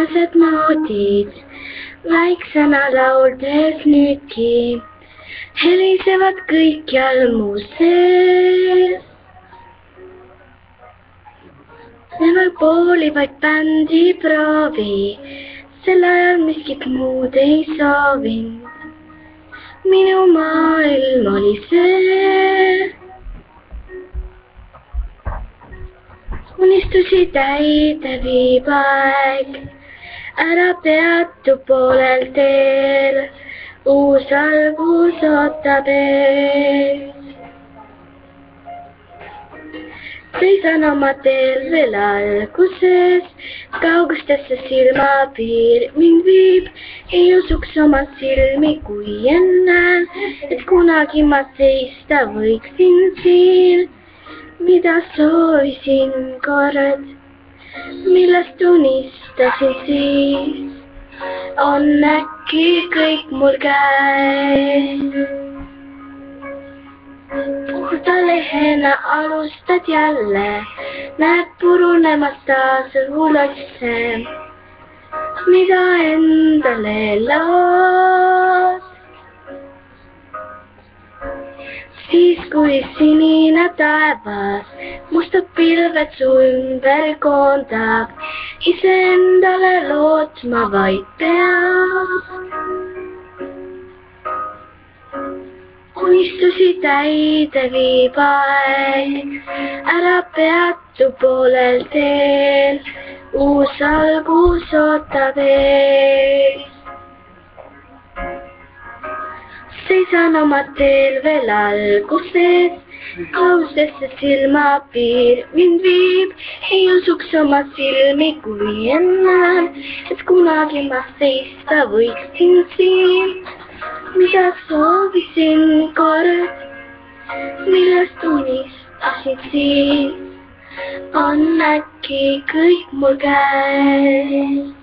viimased noodid väiksena lauldes nüüdki helisevad kõikjal mu sees. Nemad poolivad bändi proovi, sel ajal miskit muud ei soovinud. Minu maailm oli see. Unistusi täide viib aeg, ära peatu poolel teel, uus algus ootab ees. Seisan oma teel veel alguses, kaugustesse silmapiir mind viib, ei usuks oma silmi kui enne, et kunagi ma seista võiksin siin. Mida soovisin kord, millest unistasin siis, on äkki kõik mul käes. Puhta lehena alustad jälle, näed purunemas taas õhulosse, mida endale lood. Siis kui sinine taevas mustad pilved su ümber koondab, iseendale lootma vaid peab. Unistusi täide viib aeg, ära peatu poolel teel, uus algus ootab ees. Seisan oma teel veel alguses, kaugustesse silmapiir mind viib, ei usuks oma silmi kui enne, et kunagi ma seista võiksin siin. Mida soovisin kord, millest unistasin siis, on äkki kõik mul käes.